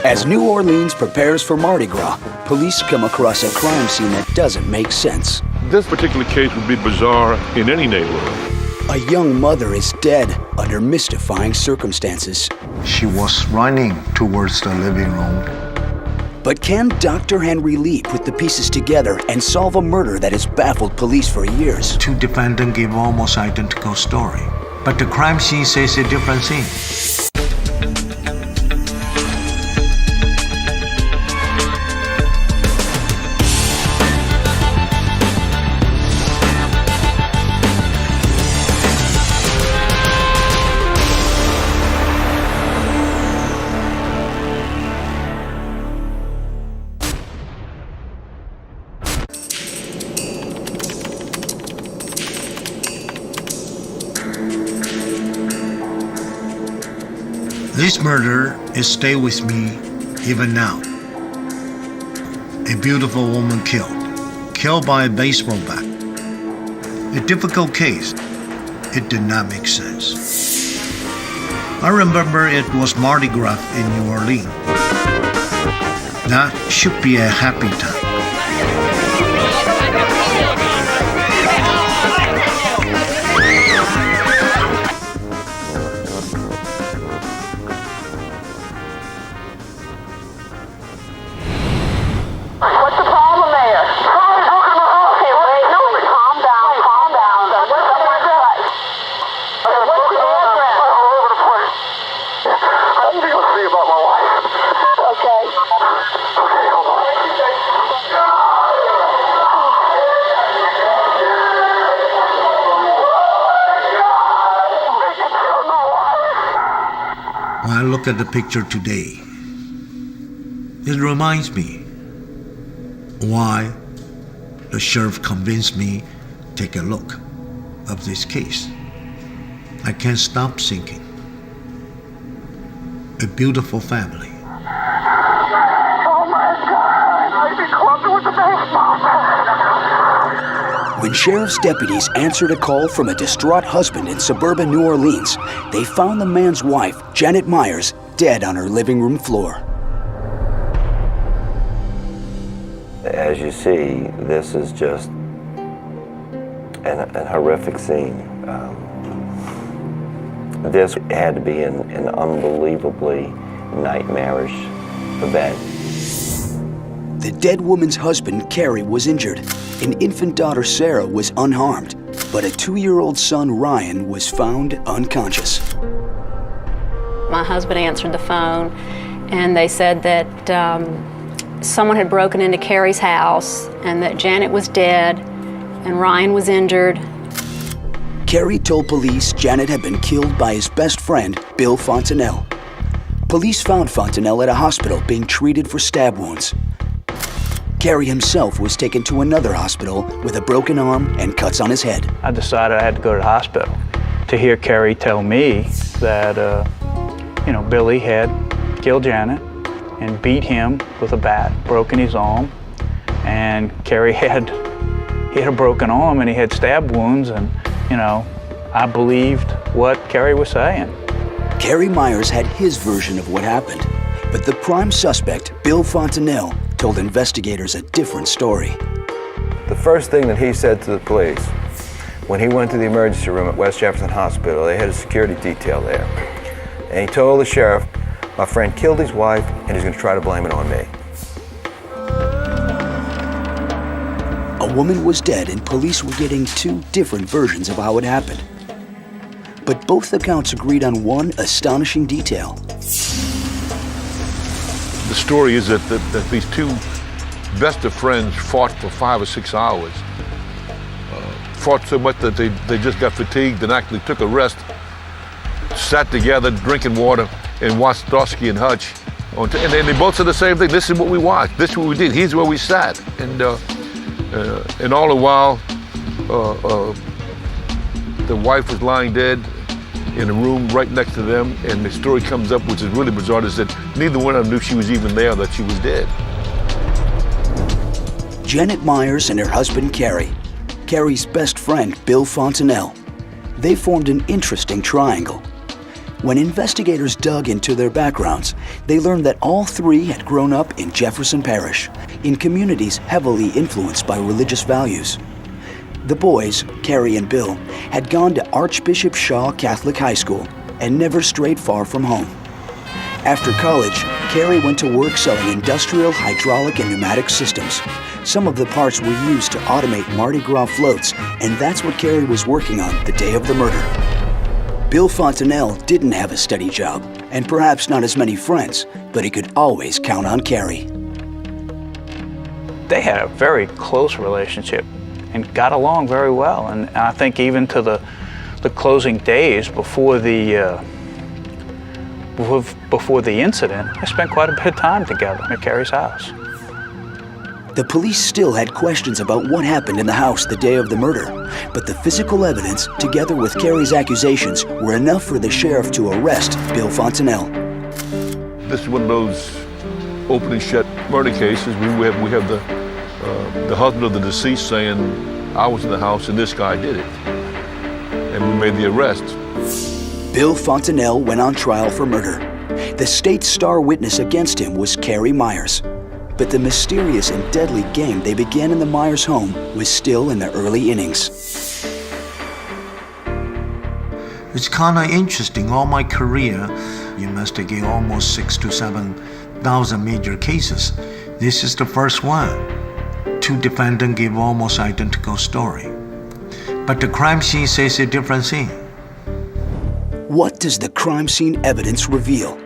As New Orleans prepares for Mardi Gras, police come across a crime scene that doesn't make sense. This particular case would be bizarre in any neighborhood. A young mother is dead under mystifying circumstances. She was running towards the living room. But can Dr. Henry Lee put the pieces together and solve a murder that has baffled police for years? Two defendants gave almost identical story, but the crime scene says a different thing. This murder is stay with me even now. A beautiful woman killed by a baseball bat. A difficult case. It did not make sense. I remember it was Mardi Gras in New Orleans. That should be a happy time. When I look at the picture today, it reminds me why the sheriff convinced me to take a look of this case. I can't stop thinking. A beautiful family. Oh my God, I'd be closer with the baseball bat. When sheriff's deputies answered a call from a distraught husband in suburban New Orleans, they found the man's wife, Janet Myers, dead on her living room floor. As you see, this is just an horrific scene. This had to be an unbelievably nightmarish event. The dead woman's husband, Kerry, was injured. An infant daughter, Sarah, was unharmed, but a 2-year-old son, Ryan, was found unconscious. My husband answered the phone, and they said that someone had broken into Kerry's house and that Janet was dead and Ryan was injured. Kerry told police Janet had been killed by his best friend, Bill Fontenelle. Police found Fontenelle at a hospital being treated for stab wounds. Kerry himself was taken to another hospital with a broken arm and cuts on his head. I decided I had to go to the hospital. To hear Kerry tell me that, Billy had killed Janet and beat him with a bat, broken his arm, and Kerry had a broken arm and he had stab wounds, and I believed what Kerry was saying. Kerry Myers had his version of what happened, but the prime suspect, Bill Fontenelle, told investigators a different story. The first thing that he said to the police, when he went to the emergency room at West Jefferson Hospital, they had a security detail there, and he told the sheriff, my friend killed his wife and he's going to try to blame it on me. A woman was dead and police were getting 2 different versions of how it happened. But both accounts agreed on one astonishing detail. The story is that these two best of friends fought for 5 or 6 hours. Fought so much that they just got fatigued and actually took a rest, sat together drinking water and watched Starsky and Hutch. And they both said the same thing. This is what we watched. This is what we did. Here's where we sat. And all the while, the wife was lying dead in a room right next to them, and the story comes up, which is really bizarre, is that neither one of them knew she was even there, that she was dead. Janet Myers and her husband, Kerry, Kerry's best friend, Bill Fontenelle. They formed an interesting triangle. When investigators dug into their backgrounds, they learned that all three had grown up in Jefferson Parish, in communities heavily influenced by religious values. The boys, Carrie and Bill, had gone to Archbishop Shaw Catholic High School and never strayed far from home. After college, Carrie went to work selling industrial hydraulic and pneumatic systems. Some of the parts were used to automate Mardi Gras floats, and that's what Carrie was working on the day of the murder. Bill Fontanelle didn't have a steady job, and perhaps not as many friends, but he could always count on Carrie. They had a very close relationship and got along very well. And I think even to the closing days before the incident, I spent quite a bit of time together at Carrie's house. The police still had questions about what happened in the house the day of the murder, but the physical evidence, together with Carrie's accusations, were enough for the sheriff to arrest Bill Fontanelle. This is one of those open and shut murder cases. We have the husband of the deceased saying, "I was in the house and this guy did it," and we made the arrest. Bill Fontanelle went on trial for murder. The state's star witness against him was Carrie Myers. But the mysterious and deadly game they began in the Myers home was still in the early innings. It's kind of interesting. All my career, you investigate almost 6,000 to 7,000 major cases. This is the first one. Two defendants give almost identical story. But the crime scene says a different thing. What does the crime scene evidence reveal?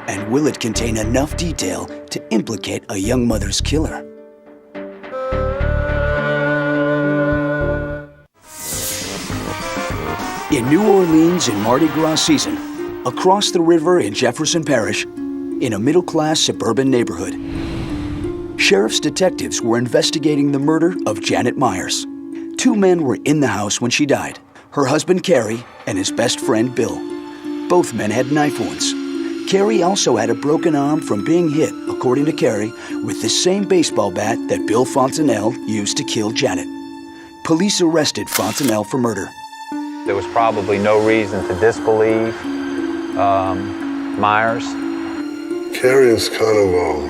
And will it contain enough detail to implicate a young mother's killer? In New Orleans in Mardi Gras season, across the river in Jefferson Parish, in a middle-class suburban neighborhood, sheriff's detectives were investigating the murder of Janet Myers. Two men were in the house when she died, her husband Carrie and his best friend Bill. Both men had knife wounds. Carrie also had a broken arm from being hit, according to Carrie, with the same baseball bat that Bill Fontanelle used to kill Janet. Police arrested Fontanelle for murder. There was probably no reason to disbelieve Myers. Carrie is kind of a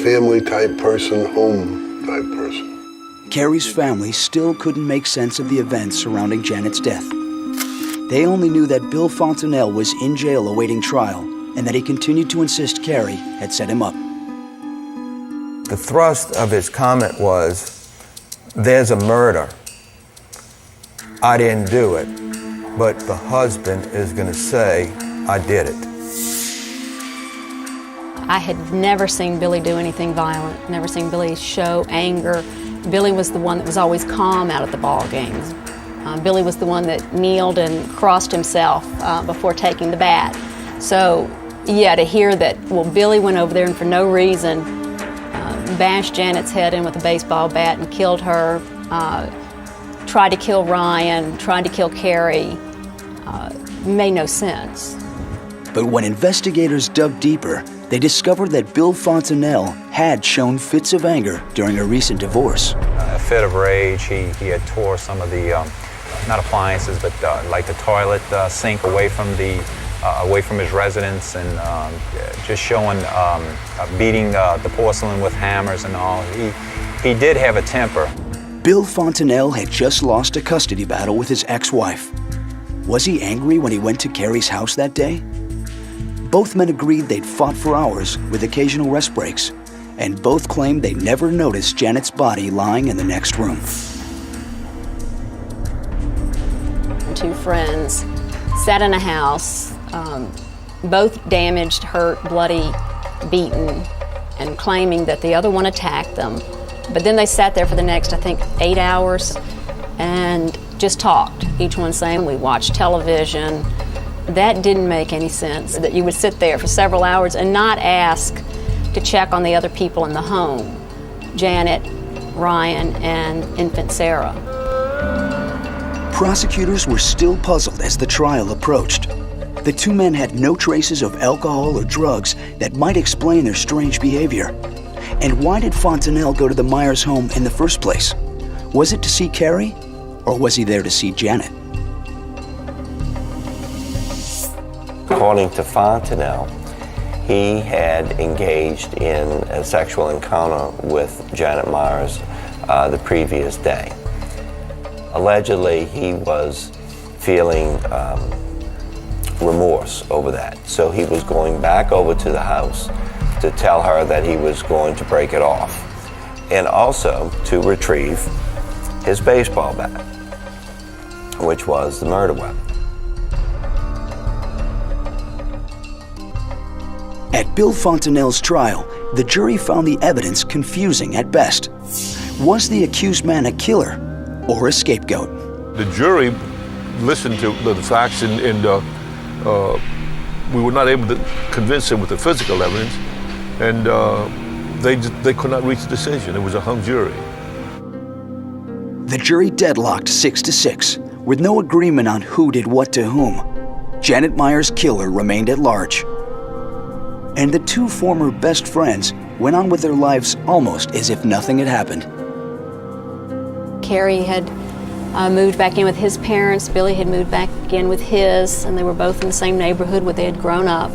family-type person, home-type person. Carrie's family still couldn't make sense of the events surrounding Janet's death. They only knew that Bill Fontanelle was in jail awaiting trial, and that he continued to insist Carrie had set him up. The thrust of his comment was, there's a murder. I didn't do it, but the husband is going to say, I did it. I had never seen Billy do anything violent, never seen Billy show anger. Billy was the one that was always calm out at the ball games. Billy was the one that kneeled and crossed himself before taking the bat. So, yeah, to hear that, well, Billy went over there and for no reason bashed Janet's head in with a baseball bat and killed her, tried to kill Ryan, tried to kill Carrie, made no sense. But when investigators dug deeper, they discovered that Bill Fontanelle had shown fits of anger during a recent divorce. A fit of rage, he had tore some of the, not appliances, but like the toilet sink away from his residence, and just showing, beating the porcelain with hammers and all. He did have a temper. Bill Fontanelle had just lost a custody battle with his ex-wife. Was he angry when he went to Carrie's house that day? Both men agreed they'd fought for hours with occasional rest breaks, and both claimed they never noticed Janet's body lying in the next room. Two friends sat in a house, both damaged, hurt, bloody, beaten, and claiming that the other one attacked them. But then they sat there for the next, I think, 8 hours and just talked. Each one saying, we watched television. That didn't make any sense, that you would sit there for several hours and not ask to check on the other people in the home, Janet, Ryan, and infant Sarah. Prosecutors were still puzzled as the trial approached. The two men had no traces of alcohol or drugs that might explain their strange behavior. And why did Fontanelle go to the Myers home in the first place? Was it to see Carrie, or was he there to see Janet? According to Fontenelle, he had engaged in a sexual encounter with Janet Myers the previous day. Allegedly, he was feeling remorse over that. So he was going back over to the house to tell her that he was going to break it off, and also to retrieve his baseball bat, which was the murder weapon. At Bill Fontenelle's trial, the jury found the evidence confusing at best. Was the accused man a killer or a scapegoat? The jury listened to the facts, and we were not able to convince them with the physical evidence, and they could not reach a decision. It was a hung jury. The jury deadlocked 6-6, with no agreement on who did what to whom. Janet Myers' killer remained at large. And the two former best friends went on with their lives almost as if nothing had happened. Carrie had moved back in with his parents. Billy had moved back in with his, and they were both in the same neighborhood where they had grown up.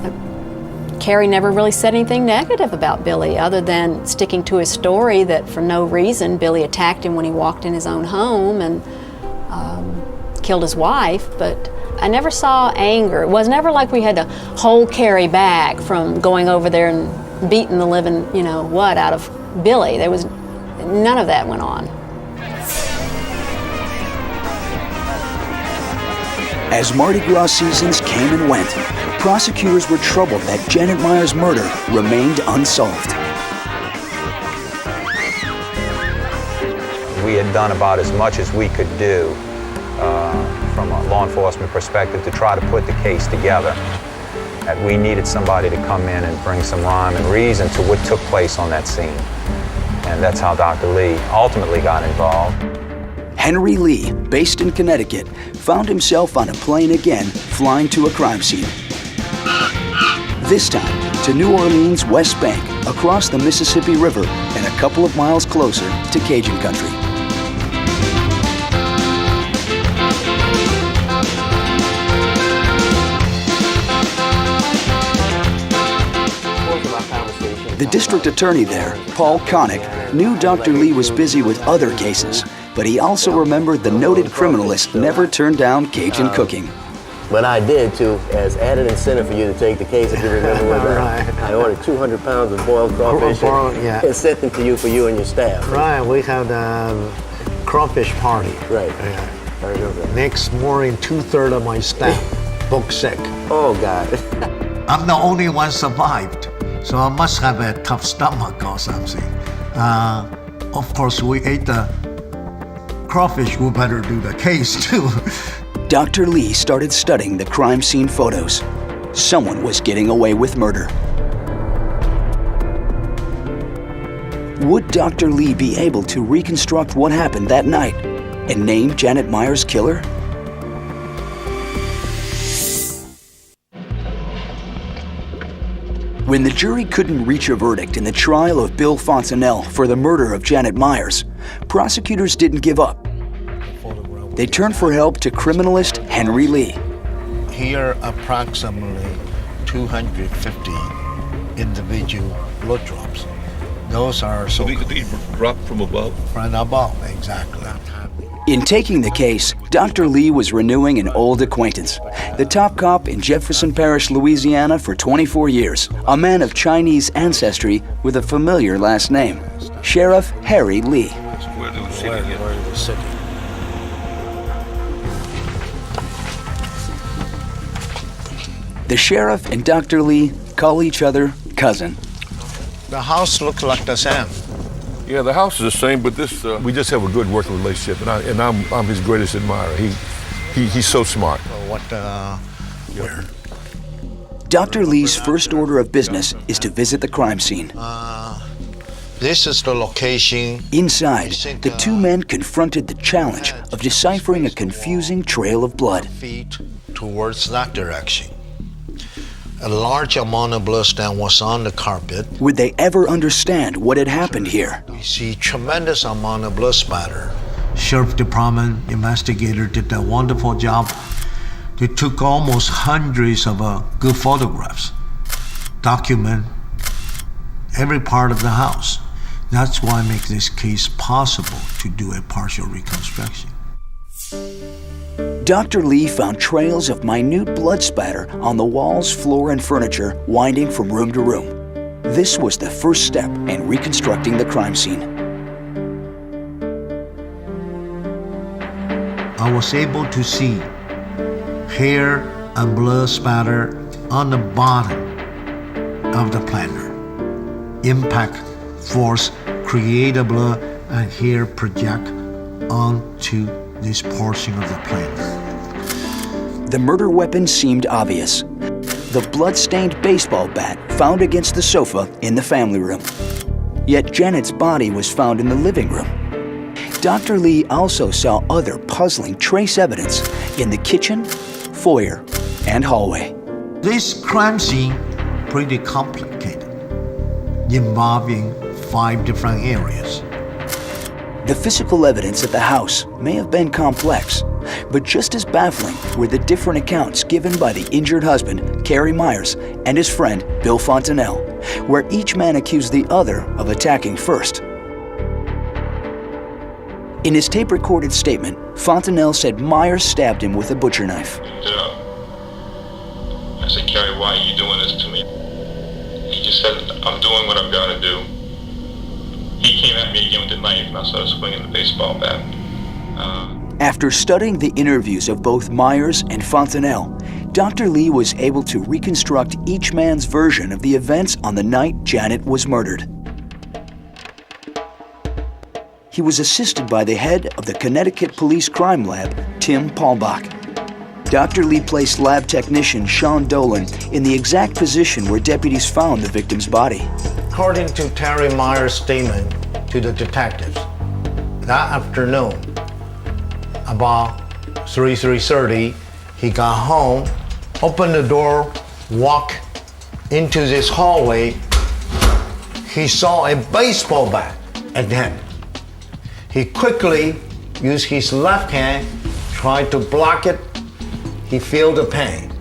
Carrie never really said anything negative about Billy other than sticking to his story that for no reason Billy attacked him when he walked in his own home and killed his wife, but I never saw anger. It was never like we had to hold Carrie back from going over there and beating the living, out of Billy. There was none of that went on. As Mardi Gras seasons came and went, prosecutors were troubled that Janet Myers' murder remained unsolved. We had done about as much as we could do from a law enforcement perspective to try to put the case together. That we needed somebody to come in and bring some rhyme and reason to what took place on that scene. And that's how Dr. Lee ultimately got involved. Henry Lee, based in Connecticut, found himself on a plane again, flying to a crime scene. This time to New Orleans' West Bank, across the Mississippi River, and a couple of miles closer to Cajun country. The district attorney there, Paul Connick, knew Dr. Lee was busy with other cases, but he also remembered the noted criminalist never turned down Cajun cooking. But I did, too, as added incentive for you to take the case, if you remember what I ordered 200 pounds of boiled crawfish and sent them to you for you and your staff. Right, we had a crawfish party. Right. Yeah. I remember that. Next morning, 2/3 of my staff booked sick. Oh, God. I'm the only one survived, so I must have a tough stomach or something. Of course, we ate the crawfish. We better do the case, too. Dr. Lee started studying the crime scene photos. Someone was getting away with murder. Would Dr. Lee be able to reconstruct what happened that night and name Janet Myers' killer? When the jury couldn't reach a verdict in the trial of Bill Fontenelle for the murder of Janet Myers, prosecutors didn't give up. They turned for help to criminalist Henry Lee. Here, approximately 250 individual blood drops. Those are So these dropped from above? From above, exactly. In taking the case, Dr. Lee was renewing an old acquaintance, the top cop in Jefferson Parish, Louisiana for 24 years, a man of Chinese ancestry with a familiar last name, Sheriff Harry Lee. Where the city. The sheriff and Dr. Lee call each other cousin. The house looks like the same. Yeah, the house is the same, but this we just have a good working relationship, and I'm his greatest admirer. He's so smart. Where? Dr. Lee's first order of business is to visit the crime scene. This is the location. Inside, the two men confronted the challenge of deciphering a confusing trail of blood. Feet towards that direction. A large amount of blood stain was on the carpet. Would they ever understand what had happened here? You see tremendous amount of blood spatter. Sheriff Department investigator did a wonderful job They took almost hundreds of good photographs, document every part of the house. That's why it makes this case possible to do a partial reconstruction. Dr. Lee found trails of minute blood spatter on the walls, floor, and furniture winding from room to room. This was the first step in reconstructing the crime scene. I was able to see hair and blood spatter on the bottom of the planter. Impact force create the blood and hair project onto this portion of the planter. The murder weapon seemed obvious. The blood-stained baseball bat found against the sofa in the family room. Yet Janet's body was found in the living room. Dr. Lee also saw other puzzling trace evidence in the kitchen, foyer, and hallway. This crime scene pretty complicated, involving 5 different areas. The physical evidence at the house may have been complex, but just as baffling were the different accounts given by the injured husband, Kerry Myers, and his friend, Bill Fontanelle, where each man accused the other of attacking first. In his tape-recorded statement, Fontanelle said Myers stabbed him with a butcher knife. I said, Kerry, why are you doing this to me? He just said, I'm doing what I've got to do. He came at me again with the knife, and I started swinging the baseball bat. After studying the interviews of both Myers and Fontanelle, Dr. Lee was able to reconstruct each man's version of the events on the night Janet was murdered. He was assisted by the head of the Connecticut Police Crime Lab, Tim Paulbach. Dr. Lee placed lab technician Sean Dolan in the exact position where deputies found the victim's body. According to Terry Myers' statement to the detectives, that afternoon, about 3:30, he got home, opened the door, walked into this hallway. He saw a baseball bat at him. He quickly used his left hand, tried to block it. He felt the pain.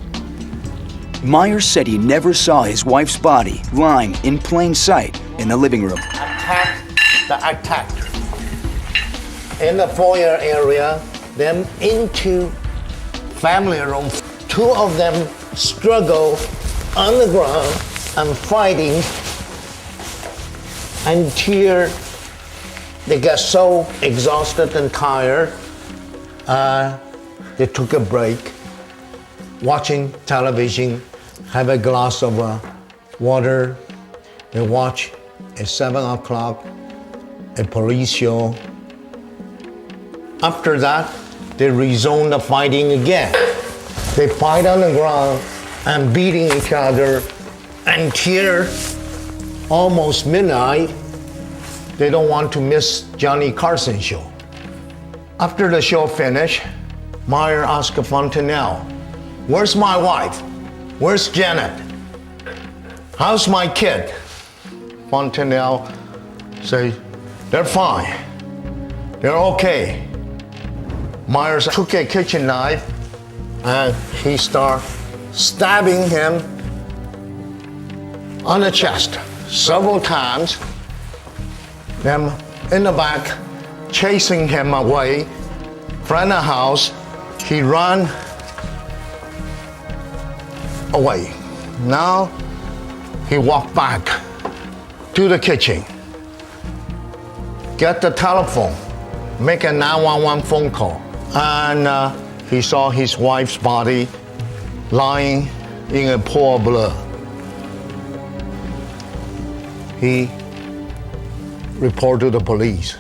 Myers said he never saw his wife's body lying in plain sight in the living room. Attacked the attacker. In the foyer area, then into family room. 2 of them struggle on the ground and fighting until they got so exhausted and tired, they took a break, watching television, have a glass of water, and watch at 7 o'clock a police show. After that, they resumed the fighting again. They fight on the ground and beating each other until almost midnight. They don't want to miss Johnny Carson show. After the show finished, Meyer asked Fontanelle, "Where's my wife? Where's Janet? How's my kid?" Fontanelle said, "They're fine. They're okay." Myers took a kitchen knife and he started stabbing him on the chest several times. Then in the back, chasing him away from the house, he ran away. Now he walked back to the kitchen, get the telephone, make a 911 phone call, and he saw his wife's body lying in a pool of blood. He reported to the police.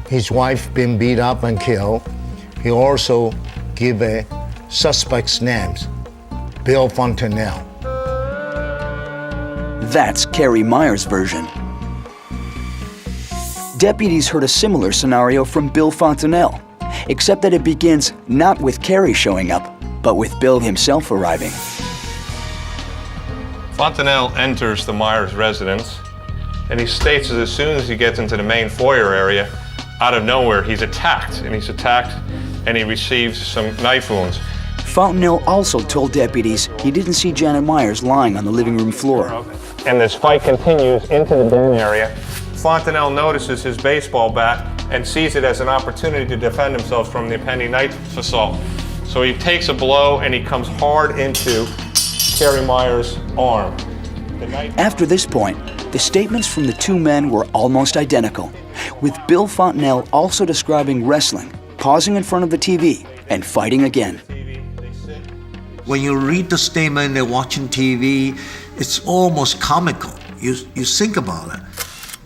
His wife been beat up and killed. He also gave a suspect's names, Bill Fontanelle. That's Kerry Myers' version. Deputies heard a similar scenario from Bill Fontanelle, except that it begins not with Kerry showing up, but with Bill himself arriving. Fontanelle enters the Myers residence, and he states that as soon as he gets into the main foyer area, out of nowhere, he's attacked. And he's attacked and he receives some knife wounds. Fontenelle also told deputies he didn't see Janet Myers lying on the living room floor. And this fight continues into the den area. Fontenelle notices his baseball bat and sees it as an opportunity to defend himself from the impending knife assault. So he takes a blow and he comes hard into Kerry Myers' arm. After this point, the statements from the two men were almost identical, with Bill Fontenelle also describing wrestling, pausing in front of the TV, and fighting again. When you read the statement and watching TV, it's almost comical. You think about it.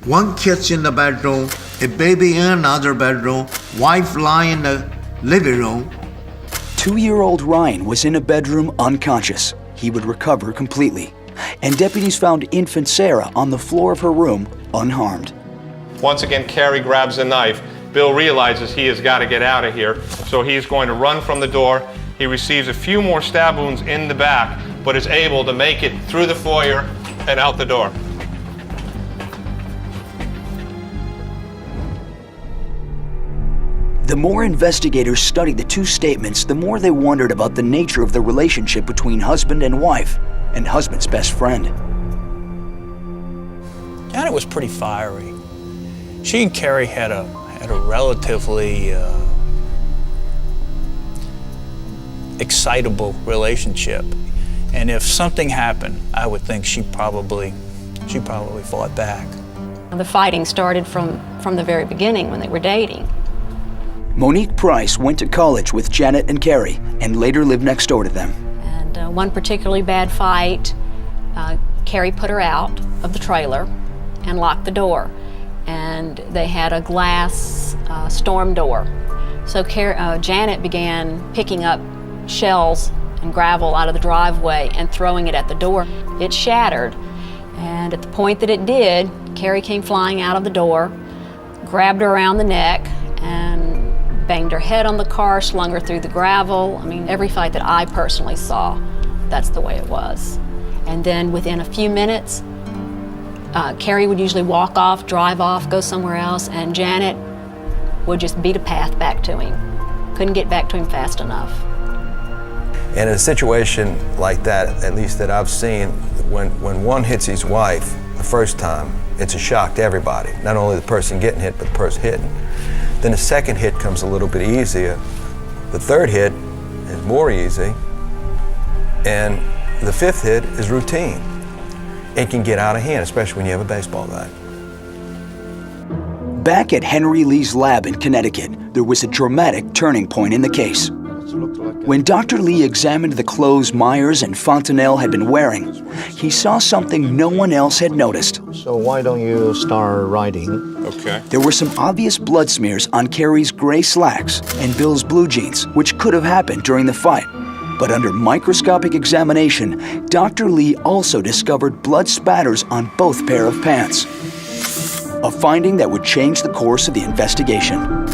One kid's in the bedroom, a baby in another bedroom, wife lying in the living room. 2-year-old Ryan was in a bedroom unconscious. He would recover completely. And deputies found infant Sarah on the floor of her room unharmed. Once again, Kerry grabs a knife. Bill realizes he has got to get out of here, so he's going to run from the door. He receives a few more stab wounds in the back, but is able to make it through the foyer and out the door. The more investigators studied the two statements, the more they wondered about the nature of the relationship between husband and wife, and husband's best friend. Janet was pretty fiery. She and Kerry had a relatively excitable relationship, and if something happened, I would think she probably fought back. The fighting started from the very beginning when they were dating. Monique Price went to college with Janet and Kerry and later lived next door to them. And one particularly bad fight, Kerry put her out of the trailer and locked the door. And they had a glass storm door. So Janet began picking up shells and gravel out of the driveway and throwing it at the door. It shattered. And at the point that it did, Kerry came flying out of the door, grabbed her around the neck, and banged her head on the car, slung her through the gravel. I mean, every fight that I personally saw, that's the way it was. And then within a few minutes, Kerry would usually walk off, drive off, go somewhere else, and Janet would just beat a path back to him. Couldn't get back to him fast enough. And in a situation like that, at least that I've seen, when one hits his wife the first time, it's a shock to everybody. Not only the person getting hit, but the person hitting. Then the second hit comes a little bit easier. The third hit is more easy. And the fifth hit is routine. It can get out of hand, especially when you have a baseball bat. Back at Henry Lee's lab in Connecticut, there was a dramatic turning point in the case. When Dr. Lee examined the clothes Myers and Fontenelle had been wearing, he saw something no one else had noticed. So why don't you start writing? Okay. There were some obvious blood smears on Kerry's gray slacks and Bill's blue jeans, which could have happened during the fight. But under microscopic examination, Dr. Lee also discovered blood spatters on both pair of pants. A finding that would change the course of the investigation.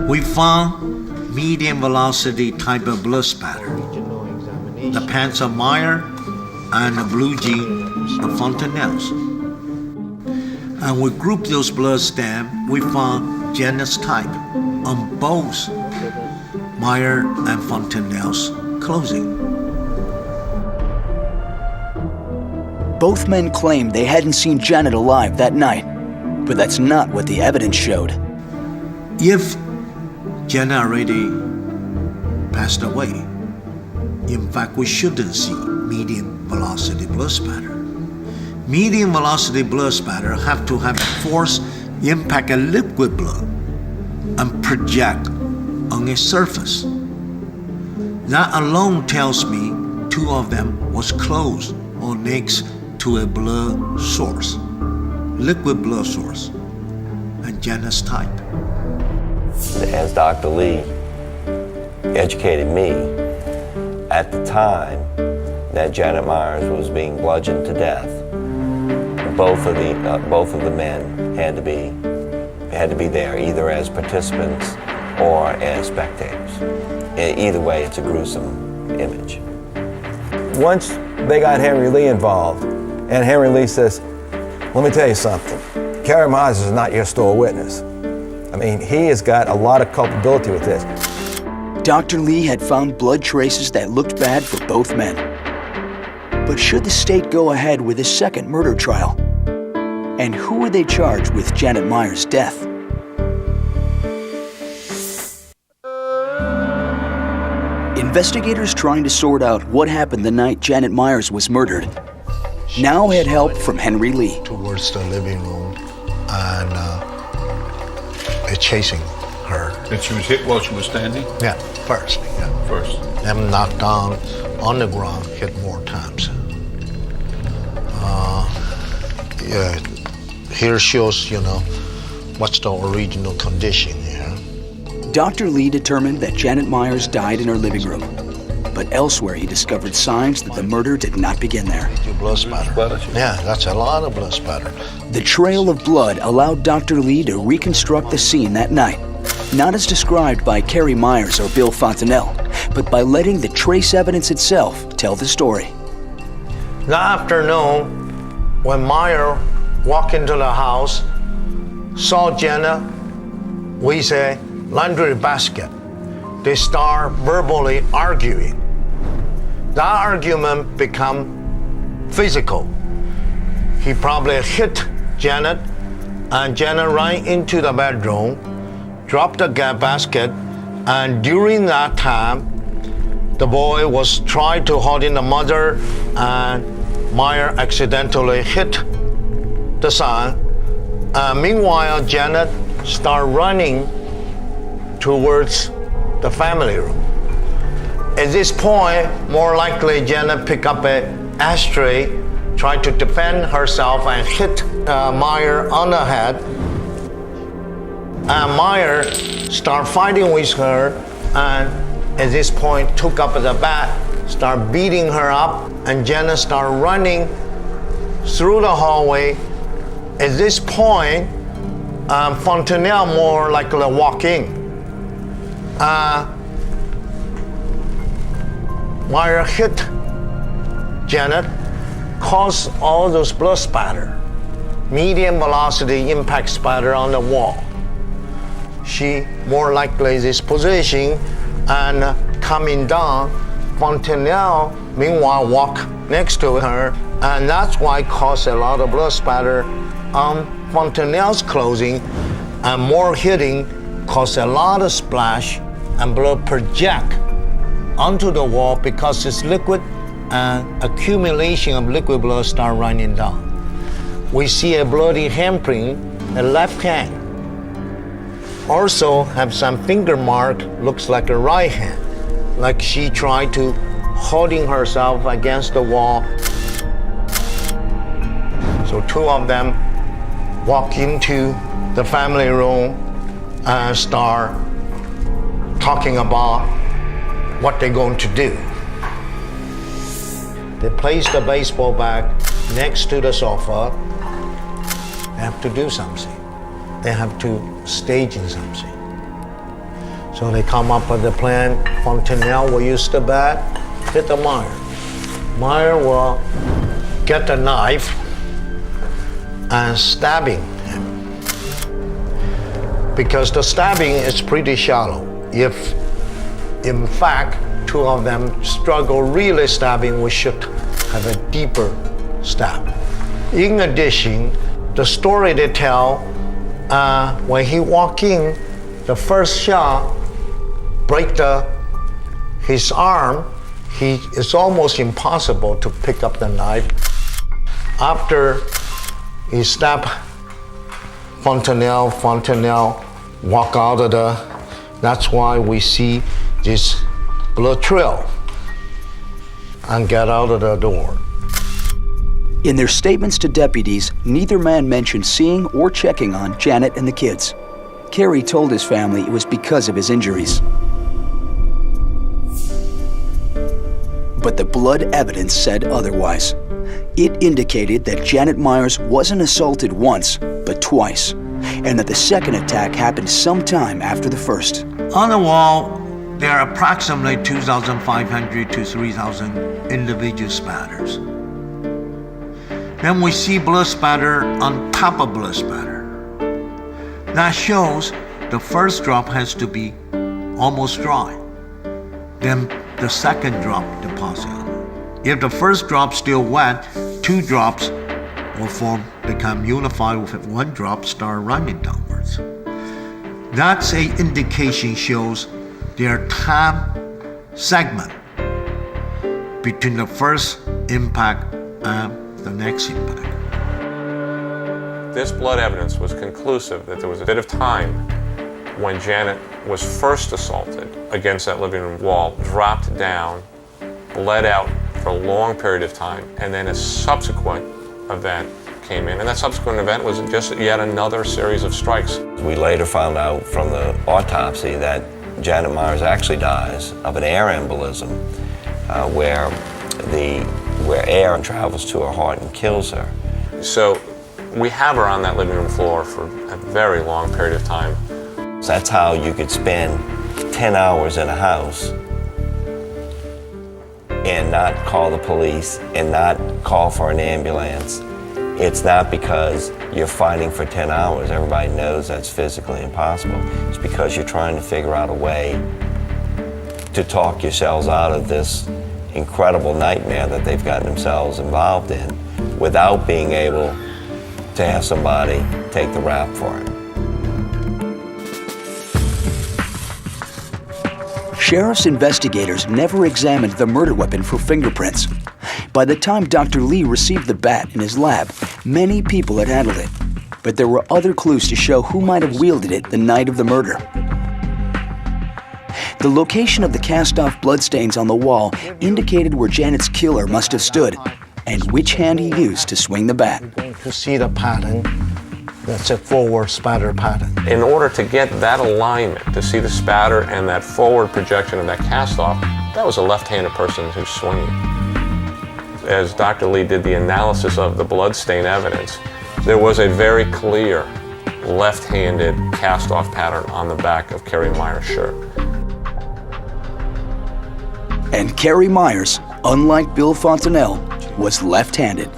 We found medium velocity type of blood spatter. The pants of Meyer and the blue jeans of Fontenelle's. And we grouped those blood stamps, we found Janet's type on both Meyer and Fontenelle's clothing. Both men claimed they hadn't seen Janet alive that night, but that's not what the evidence showed. If Janet already passed away, in fact, we shouldn't see medium velocity blood spatter. Medium velocity blood spatter have to have force impact a liquid blood and project on a surface. That alone tells me two of them was close or next to a blood source, liquid blood source, and Janet's type. As Dr. Lee educated me, at the time that Janet Myers was being bludgeoned to death, both of the men had to be there, either as participants or as spectators. Either way, it's a gruesome image. Once they got Henry Lee involved, and Henry Lee says, let me tell you something, Kerry Myers is not your sole witness. I mean, he has got a lot of culpability with this. Dr. Lee had found blood traces that looked bad for both men. But should the state go ahead with a second murder trial? And who were they charged with Janet Myers' death? Investigators trying to sort out what happened the night Janet Myers was murdered now had help from Henry Lee. Towards the living room and chasing her. And she was hit while she was standing? Yeah, first. Yeah. First. Them knocked down on the ground, hit more times. Yeah, here shows, what's the original condition here. Dr. Lee determined that Janet Myers died in her living room, but elsewhere he discovered signs that the murder did not begin there. Blood spatter. Yeah, that's a lot of blood spatter. The trail of blood allowed Dr. Lee to reconstruct the scene that night, not as described by Kerry Myers or Bill Fontanelle, but by letting the trace evidence itself tell the story. That afternoon, when Meyer walked into the house, saw Janet with a laundry basket, they start verbally arguing. That argument become physical. He probably hit Janet, and Janet ran into the bedroom, dropped the basket, and during that time, the boy was trying to hold in the mother, and Meyer accidentally hit the son. Meanwhile, Janet started running towards the family room. At this point, more likely Janet picked up an ashtray, tried to defend herself, and hit Meyer on the head. And Meyer started fighting with her, and at this point took up the bat, started beating her up, and Janet started running through the hallway. At this point, Fontanelle more likely walked in. Meyer hit Janet, caused all those blood spatter, medium velocity impact spatter on the wall. She more likely is positioning and coming down. Fontanelle, meanwhile, walk next to her, and that's why it caused a lot of blood spatter on Fontanelle's clothing, and more hitting caused a lot of splash and blood project onto the wall because it's liquid, and accumulation of liquid blood start running down. We see a bloody handprint, the left hand. Also have some finger mark, looks like a right hand, like she tried to holding herself against the wall. So two of them walk into the family room and start talking about what they're going to do. They place the baseball bat next to the sofa. They have to do something. They have to stage something. So they come up with a plan. Fontanelle will use the bat, hit the Meyer. Meyer will get the knife and stabbing him. Because the stabbing is pretty shallow. If, in fact, two of them struggle really stabbing, we should have a deeper stab. In addition, the story they tell, when he walked in, the first shot break his arm. It's almost impossible to pick up the knife. After he stabbed Fontanelle walk out of that's why we see this blood trail and get out of the door. In their statements to deputies, neither man mentioned seeing or checking on Janet and the kids. Kerry told his family it was because of his injuries. But the blood evidence said otherwise. It indicated that Janet Myers wasn't assaulted once, but twice, and that the second attack happened sometime after the first. On the wall, there are approximately 2,500 to 3,000 individual spatters. Then we see blood spatter on top of blood spatter. That shows the first drop has to be almost dry. then the second drop deposit. If the first drop's still wet, 2 drops will become unified with 1 drop start running downwards. That's an indication shows their time segment between the first impact and the next impact. This blood evidence was conclusive that there was a bit of time when Janet was first assaulted against that living room wall, dropped down, bled out for a long period of time, and then a subsequent event came in. And that subsequent event was just yet another series of strikes. We later found out from the autopsy that Janet Myers actually dies of an air embolism, where air travels to her heart and kills her. So we have her on that living room floor for a very long period of time. So that's how you could spend 10 hours in a house and not call the police and not call for an ambulance. It's not because you're fighting for 10 hours. Everybody knows that's physically impossible. It's because you're trying to figure out a way to talk yourselves out of this incredible nightmare that they've gotten themselves involved in without being able to have somebody take the rap for it. Sheriff's investigators never examined the murder weapon for fingerprints. By the time Dr. Lee received the bat in his lab, many people had handled it. But there were other clues to show who might have wielded it the night of the murder. The location of the cast-off bloodstains on the wall indicated where Janet's killer must have stood and which hand he used to swing the bat. You're going to see the pattern. That's a forward spatter pattern. In order to get that alignment, to see the spatter and that forward projection of that cast-off, that was a left-handed person who's swinging. As Dr. Lee did the analysis of the bloodstain evidence, there was a very clear left-handed cast-off pattern on the back of Kerry Myers' shirt. And Kerry Myers, unlike Bill Fontanelle, was left-handed.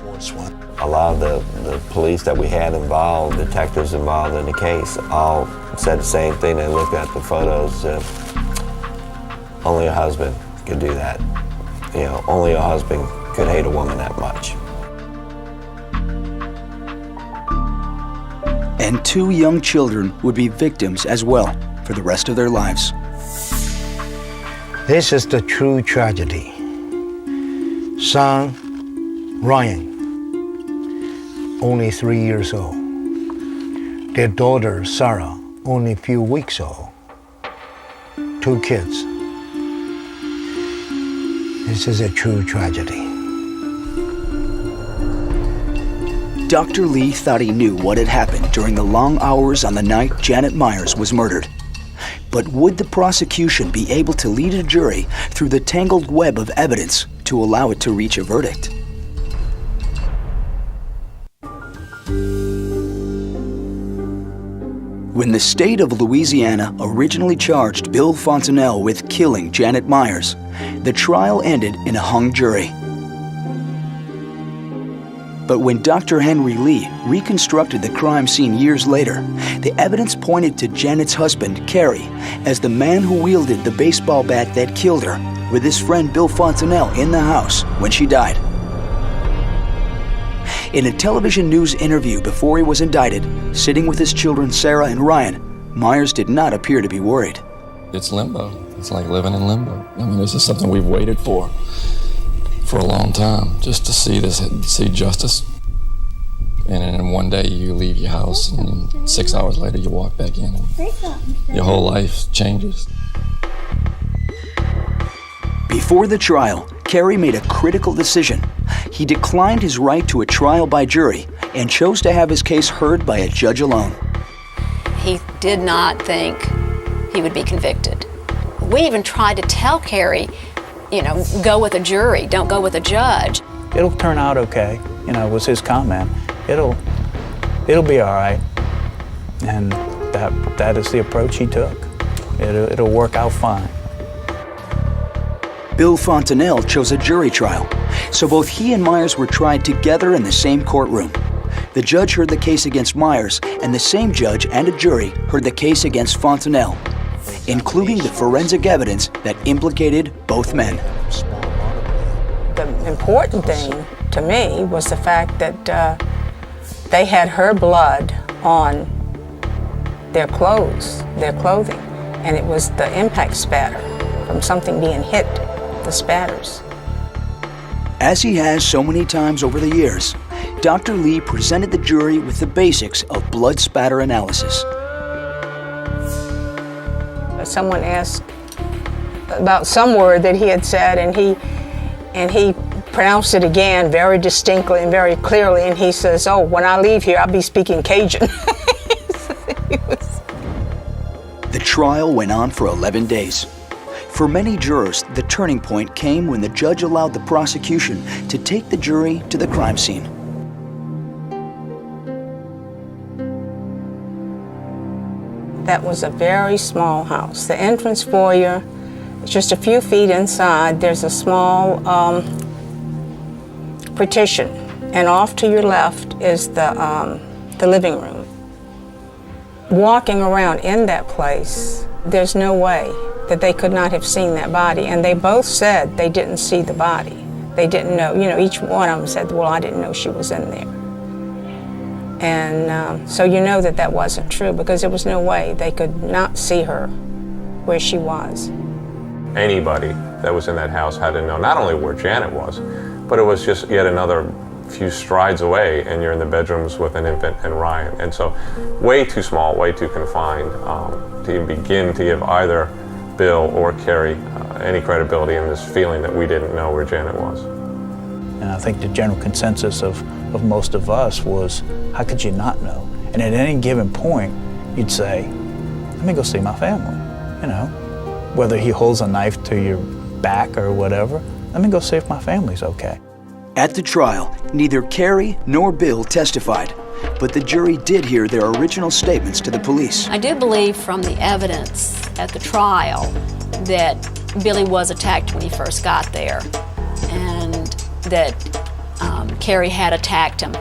A lot of the police that we had involved, detectives involved in the case, all said the same thing. They looked at the photos. Only a husband could do that. You know, only a husband could hate a woman that much. And 2 young children would be victims as well for the rest of their lives. This is the true tragedy. Son, Ryan, only 3 years old. Their daughter, Sarah, only a few weeks old. 2 kids. This is a true tragedy. Dr. Lee thought he knew what had happened during the long hours on the night Janet Myers was murdered. But would the prosecution be able to lead a jury through the tangled web of evidence to allow it to reach a verdict? When the state of Louisiana originally charged Bill Fontanelle with killing Janet Myers, the trial ended in a hung jury. But when Dr. Henry Lee reconstructed the crime scene years later, the evidence pointed to Janet's husband, Kerry, as the man who wielded the baseball bat that killed her, with his friend Bill Fontanelle in the house when she died. In a television news interview before he was indicted, sitting with his children Sarah and Ryan, Myers did not appear to be worried. It's limbo. It's like living in limbo. I mean, this is something we've waited for a long time, just to see justice. And then one day you leave your house and 6 hours later you walk back in and your whole life changes. Before the trial, Kerry made a critical decision. He declined his right to a trial by jury and chose to have his case heard by a judge alone. He did not think he would be convicted. We even tried to tell Kerry, go with a jury, don't go with a judge. It'll turn out okay, was his comment. It'll be all right. And that is the approach he took. It'll work out fine. Bill Fontanelle chose a jury trial, so both he and Myers were tried together in the same courtroom. The judge heard the case against Myers, and the same judge and a jury heard the case against Fontanelle. including the forensic evidence that implicated both men. The important thing to me was the fact that they had her blood on their clothes, their clothing, and it was the impact spatter from something being hit, the spatters. As he has so many times over the years, Dr. Lee presented the jury with the basics of blood spatter analysis. Someone asked about some word that he had said, and he pronounced it again very distinctly and very clearly, and he says, "Oh, when I leave here, I'll be speaking Cajun." The trial went on for 11 days. For many jurors, the turning point came when the judge allowed the prosecution to take the jury to the crime scene. That was a very small house. The entrance foyer, just a few feet inside, there's a small partition, and off to your left is the living room. Walking around in that place, there's no way that they could not have seen that body, and they both said they didn't see the body. They didn't know, each one of them said, well, I didn't know she was in there. And so you know that that wasn't true, because there was no way they could not see her where she was. Anybody that was in that house had to know not only where Janet was, but it was just yet another few strides away, and you're in the bedrooms with an infant and Ryan. And so way too small, way too confined to begin to give either Bill or Carrie any credibility in this feeling that we didn't know where Janet was. And I think the general consensus of most of us was, how could you not know? And at any given point, you'd say, let me go see my family. Whether he holds a knife to your back or whatever, let me go see if my family's okay. At the trial, neither Carrie nor Bill testified, but the jury did hear their original statements to the police. I do believe from the evidence at the trial that Billy was attacked when he first got there, and that Carrie had attacked him.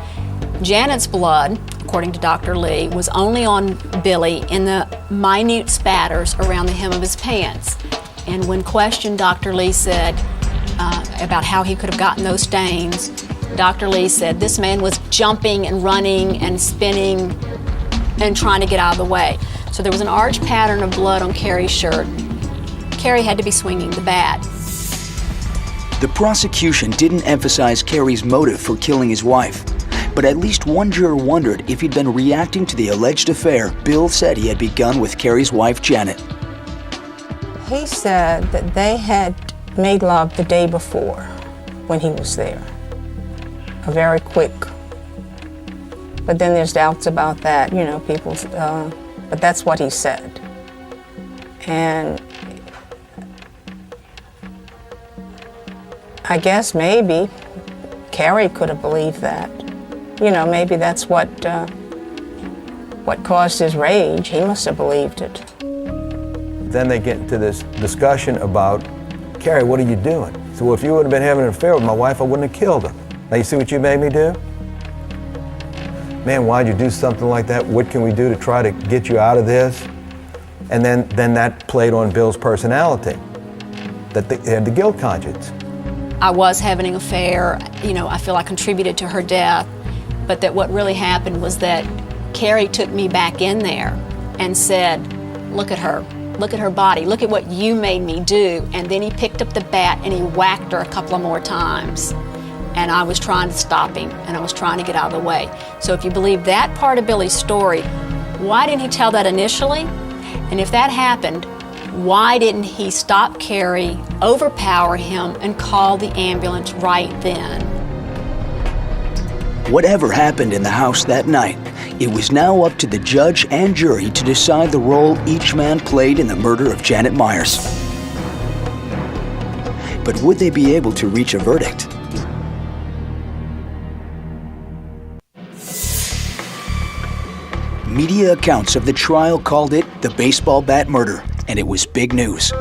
Janet's blood, according to Dr. Lee, was only on Billy in the minute spatters around the hem of his pants. And when questioned, Dr. Lee said about how he could have gotten those stains, Dr. Lee said this man was jumping and running and spinning and trying to get out of the way. So there was an arch pattern of blood on Carrie's shirt. Carrie had to be swinging the bat. The prosecution didn't emphasize Carrie's motive for killing his wife, but at least one juror wondered if he'd been reacting to the alleged affair Bill said he had begun with Carrie's wife, Janet. He said that they had made love the day before when he was there. A very quick. But then there's doubts about that, but that's what he said. And I guess maybe Carrie could have believed that. Maybe that's what caused his rage. He must have believed it. Then they get into this discussion about, Carrie, what are you doing? So, well, if you would have been having an affair with my wife, I wouldn't have killed her. Now you see what you made me do? Man, why'd you do something like that? What can we do to try to get you out of this? And then that played on Bill's personality, that they had the guilt conscience. I was having an affair, I feel I contributed to her death, but that what really happened was that Carrie took me back in there and said, look at her body, look at what you made me do. And then he picked up the bat and he whacked her a couple of more times. And I was trying to stop him, and I was trying to get out of the way. So if you believe that part of Billy's story, why didn't he tell that initially? And if that happened, why didn't he stop Carrie, overpower him, and call the ambulance right then? Whatever happened in the house that night, it was now up to the judge and jury to decide the role each man played in the murder of Janet Myers. But would they be able to reach a verdict? Media accounts of the trial called it the baseball bat murder, and it was big news.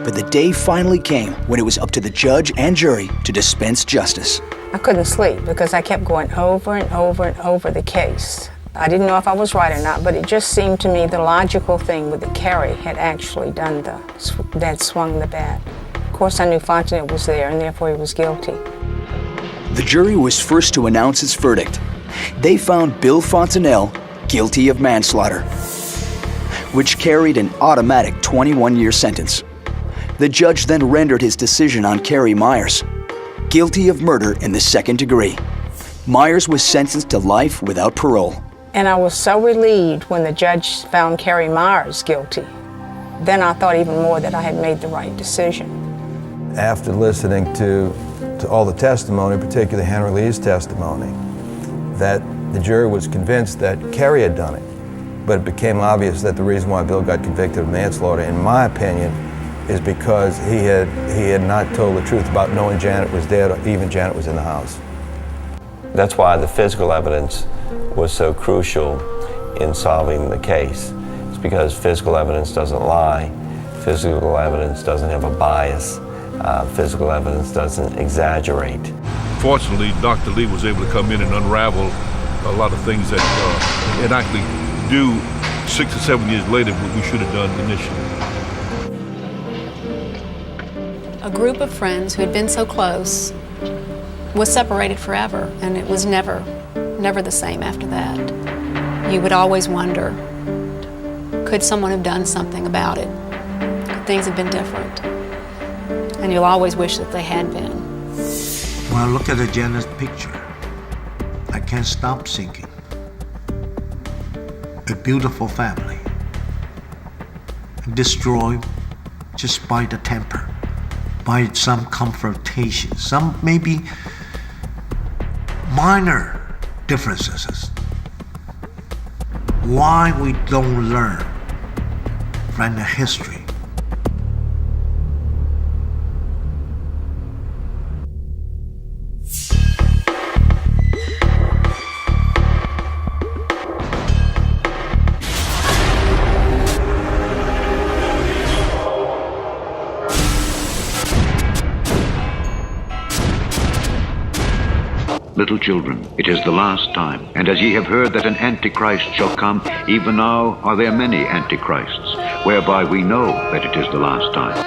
But the day finally came when it was up to the judge and jury to dispense justice. I couldn't sleep because I kept going over and over and over the case. I didn't know if I was right or not, but it just seemed to me the logical thing that Carrie had actually done that swung the bat. Of course, I knew Fontenelle was there, and therefore he was guilty. The jury was first to announce its verdict. They found Bill Fontenelle guilty of manslaughter, which carried an automatic 21-year sentence. The judge then rendered his decision on Carrie Myers guilty of murder in the second degree. Myers was sentenced to life without parole. And I was so relieved when the judge found Carrie Myers guilty. Then I thought even more that I had made the right decision. After listening to all the testimony, particularly Henry Lee's testimony, that the jury was convinced that Carrie had done it. But it became obvious that the reason why Bill got convicted of manslaughter, in my opinion, is because he had not told the truth about knowing Janet was dead, or even Janet was in the house. That's why the physical evidence was so crucial in solving the case. It's because physical evidence doesn't lie, physical evidence doesn't have a bias, physical evidence doesn't exaggerate. Fortunately, Dr. Lee was able to come in and unravel a lot of things that and actually do 6 or 7 years later what we should have done initially. A group of friends who had been so close was separated forever, and it was never the same after that. You would always wonder, could someone have done something about it? Could things have been different? And you'll always wish that they had been. When I look at the Janet picture, I can't stop thinking. A beautiful family, destroyed just by the temper, by some confrontation, some maybe minor differences. Why we don't learn from the history? Little children, it is the last time. And as ye have heard that an Antichrist shall come, even now are there many Antichrists, whereby we know that it is the last time.